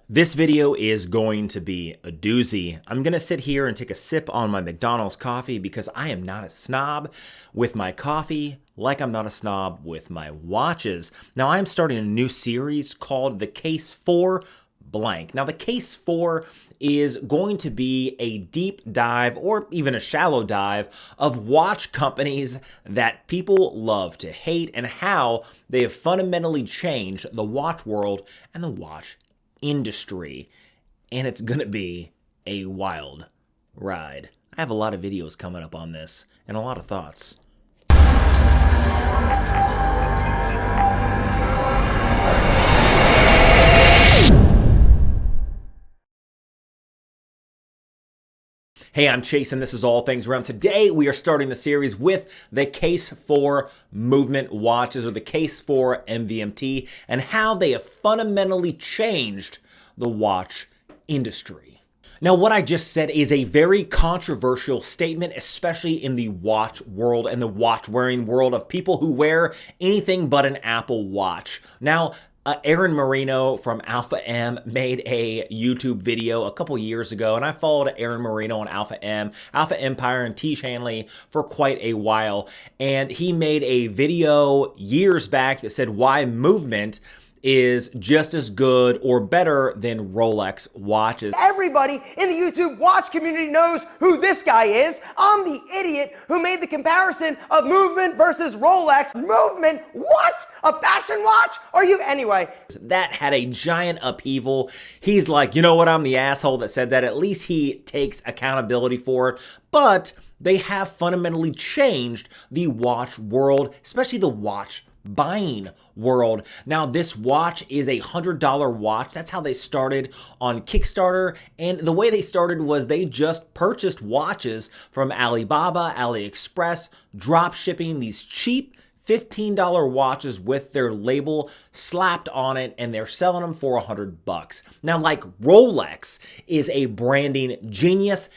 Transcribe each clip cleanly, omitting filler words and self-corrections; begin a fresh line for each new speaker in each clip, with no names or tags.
This video is going to be a doozy. I'm going to sit here and take a sip on my McDonald's coffee because I am not a snob with my coffee like I'm not a snob with my watches. Now, I'm starting a new series called The Case for Blank. Now, The Case for is going to be a deep dive or even a shallow dive of watch companies that people love to hate and how they have fundamentally changed the watch world and the watch industry, and it's gonna be a wild ride. I have a lot of videos coming up on this and a lot of thoughts. Hey, I'm Chase, and this is All Things Realm. Today, we are starting the series with the case for movement watches, or the case for MVMT, and how they have fundamentally changed the watch industry. Now, what I just said is a very controversial statement, especially in the watch world and the watch-wearing world of people who wear anything but an Apple Watch. Now, Aaron Marino from Alpha M made a YouTube video a couple years ago, and I followed Aaron Marino on Alpha M, Alpha Empire, and T. Hanley for quite a while, and he made a video years back that said why movement is just as good or better than Rolex watches.
Everybody in the YouTube watch community knows who this guy is. I'm the idiot who made the comparison of movement versus Rolex. Movement? What? A fashion watch? Are you? Anyway.
That had a giant upheaval. He's like, you know what? I'm the asshole that said that. At least he takes accountability for it. But they have fundamentally changed the watch world, especially the watch buying world. Now, this watch is a $100 watch. That's how they started on Kickstarter. And the way they started was they just purchased watches from Alibaba, AliExpress, drop shipping these cheap $15 watches with their label slapped on it, and they're selling them for $100. Now, like Rolex is a branding genius,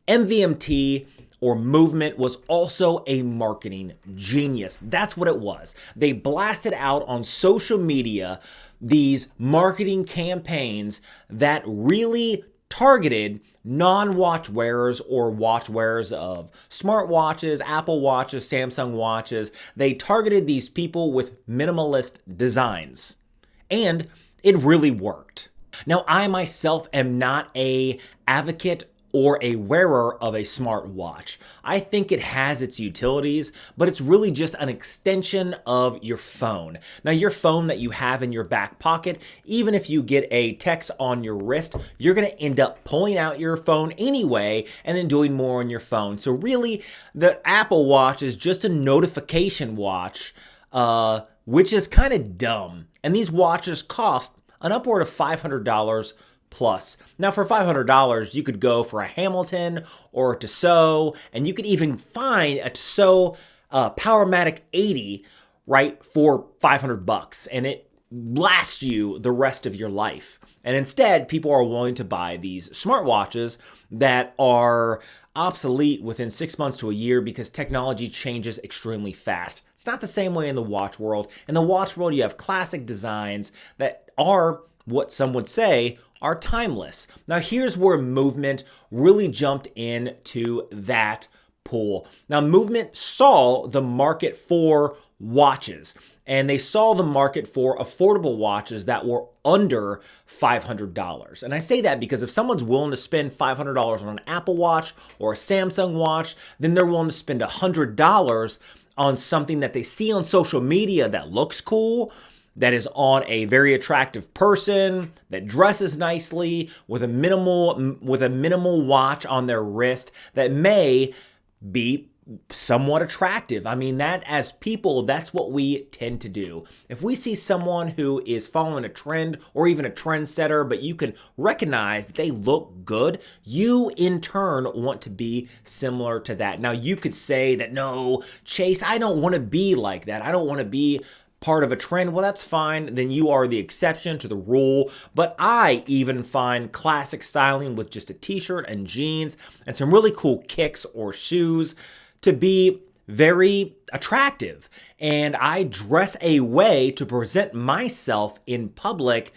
MVMT or movement was also a marketing genius. That's what it was. They blasted out on social media these marketing campaigns that really targeted non-watch wearers or watch wearers of smartwatches, Apple watches, Samsung watches. They targeted these people with minimalist designs, and it really worked. Now, I myself am not an advocate or a wearer of a smartwatch. I think it has its utilities, but it's really just an extension of your phone. Now, your phone that you have in your back pocket, even if you get a text on your wrist, you're gonna end up pulling out your phone anyway and then doing more on your phone. So really, the Apple Watch is just a notification watch, which is kind of dumb. And these watches cost an upward of $500 plus. Now, for $500, you could go for a Hamilton or a Tissot, and you could even find a Tissot Powermatic 80, right, for $500, and it lasts you the rest of your life. And instead, people are willing to buy these smartwatches that are obsolete within 6 months to a year because technology changes extremely fast. It's not the same way in the watch world. In the watch world, you have classic designs that are what some would say are timeless. Now, here's where movement really jumped into that pool. Now, movement saw the market for watches, and they saw the market for affordable watches that were under $500. And I say that because if someone's willing to spend $500 on an Apple Watch or a Samsung watch, then they're willing to spend $100 on something that they see on social media that looks cool, that is on a very attractive person, that dresses nicely, with a minimal watch on their wrist that may be somewhat attractive. I mean, that as people, that's what we tend to do. If we see someone who is following a trend or even a trendsetter, but you can recognize that they look good, you in turn want to be similar to that. Now, you could say that, no, Chase, I don't want to be like that. I don't want to be part of a trend. Well, that's fine. Then you are the exception to the rule. But I even find classic styling with just a t-shirt and jeans and some really cool kicks or shoes to be very attractive. And I dress a way to present myself in public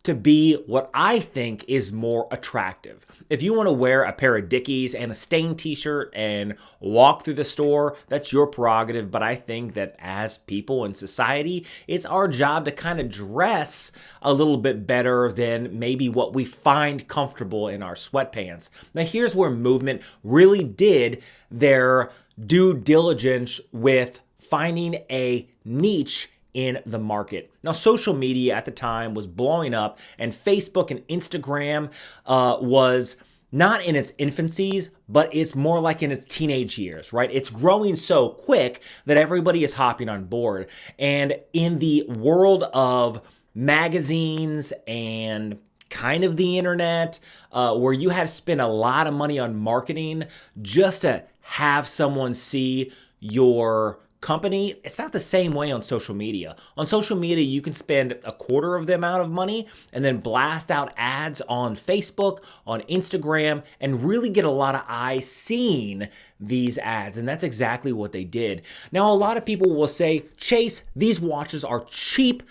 to be what I think is more attractive. If you want to wear a pair of Dickies and a stained t-shirt and walk through the store, that's your prerogative, but I think that as people in society, it's our job to kind of dress a little bit better than maybe what we find comfortable in our sweatpants. Now here's where Movement really did their due diligence with finding a niche in the market. Now, social media at the time was blowing up, and Facebook and Instagram was not in its infancies, but it's more like in its teenage years, right? It's growing so quick that everybody is hopping on board. And in the world of magazines and kind of the internet, where you had to spend a lot of money on marketing just to have someone see your company, it's not the same way on social media. On social media, you can spend a quarter of the amount of money and then blast out ads on Facebook, on Instagram, and really get a lot of eyes seeing these ads. And that's exactly what they did. Now, a lot of people will say, Chase, these watches are cheap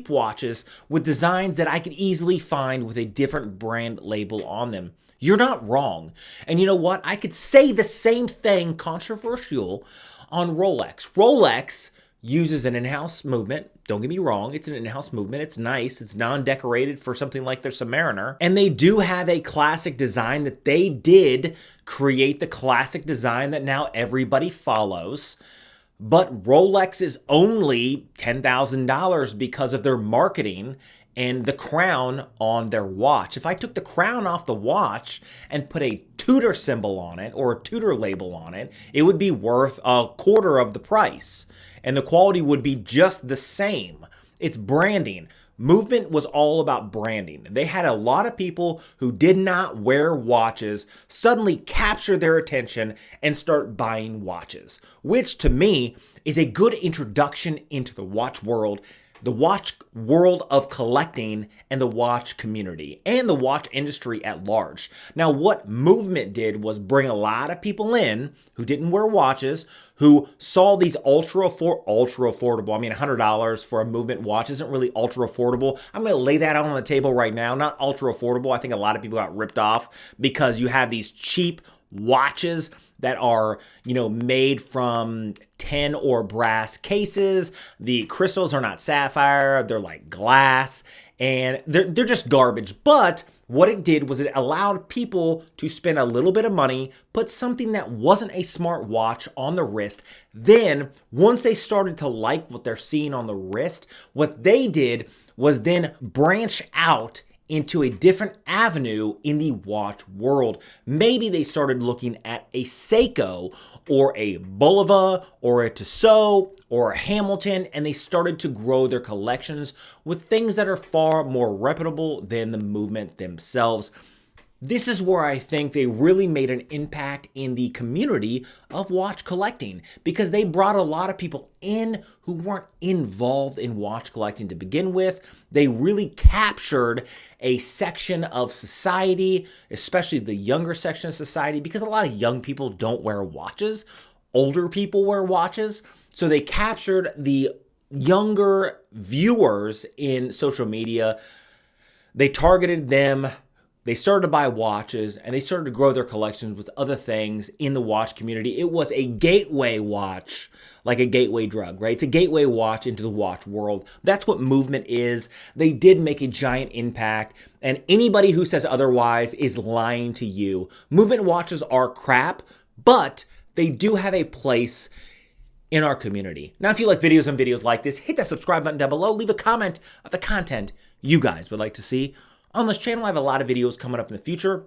watches with designs that I could easily find with a different brand label on them. You're not wrong. And you know what? I could say the same thing, controversial, on Rolex. Rolex uses an in-house movement. Don't get me wrong, it's an in-house movement. It's nice. It's non-decorated for something like their Submariner. And they do have a classic design that they did create, the classic design that now everybody follows. But Rolex is only $10,000 because of their marketing and the crown on their watch. If I took the crown off the watch and put a Tudor symbol on it or a Tudor label on it, it would be worth a quarter of the price. And the quality would be just the same. It's branding. Movement was all about branding. They had a lot of people who did not wear watches suddenly capture their attention and start buying watches, which to me is a good introduction into the watch world of collecting and the watch community and the watch industry at large. Now, what Movement did was bring a lot of people in who didn't wear watches, who saw these ultra affordable. I mean, $100 for a Movement watch isn't really ultra affordable. I'm going to lay that out on the table right now. Not ultra affordable. I think a lot of people got ripped off because you have these cheap watches that are, made from tin or brass cases. The crystals are not sapphire, they're like glass, and they're just garbage. But what it did was it allowed people to spend a little bit of money, put something that wasn't a smart watch on the wrist. Then, once they started to like what they're seeing on the wrist, what they did was then branch out into a different avenue in the watch world. Maybe they started looking at a Seiko or a Bulova or a Tissot or a Hamilton, and they started to grow their collections with things that are far more reputable than the Movement themselves. This is where I think they really made an impact in the community of watch collecting, because they brought a lot of people in who weren't involved in watch collecting to begin with. They really captured a section of society, especially the younger section of society, because a lot of young people don't wear watches. Older people wear watches. So they captured the younger viewers in social media. They targeted them. They started to buy watches, and they started to grow their collections with other things in the watch community. It was a gateway watch, like a gateway drug, right? It's a gateway watch into the watch world. That's what Movement is. They did make a giant impact, and anybody who says otherwise is lying to you. Movement watches are crap, but they do have a place in our community. Now, if you like videos and videos like this, hit that subscribe button down below. Leave a comment of the content you guys would like to see on this channel. I have a lot of videos coming up in the future.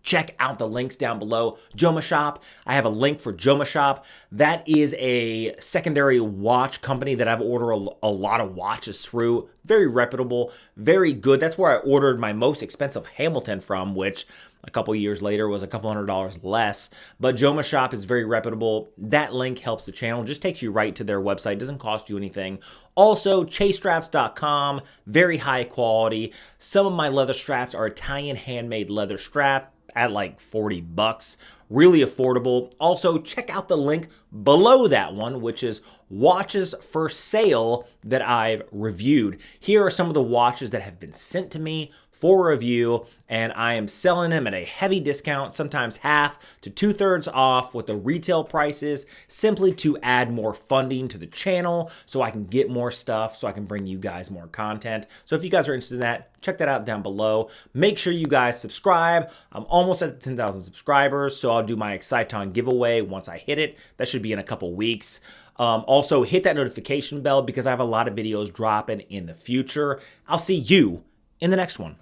Check out the links down below. Jomashop, I have a link for Jomashop. That is a secondary watch company that I've ordered a lot of watches through. Very reputable, very good. That's where I ordered my most expensive Hamilton from, which a couple years later was a couple $100 less. But Jomashop is very reputable. That link helps the channel. Just takes you right to their website. Doesn't cost you anything. Also, chasestraps.com, very high quality. Some of my leather straps are Italian handmade leather strap. at like 40 bucks. Really affordable. Also, check out the link below that one, which is watches for sale that I've reviewed. Here are some of the watches that have been sent to me for review, and I am selling them at a heavy discount, sometimes half to 2/3 off what the retail price is, simply to add more funding to the channel so I can get more stuff, so I can bring you guys more content. So if you guys are interested in that, check that out down below. Make sure you guys subscribe. I'm almost at 10,000 subscribers, so I'll do my Exciton giveaway once I hit it. That should be in a couple weeks. Also, hit that notification bell because I have a lot of videos dropping in the future. I'll see you in the next one.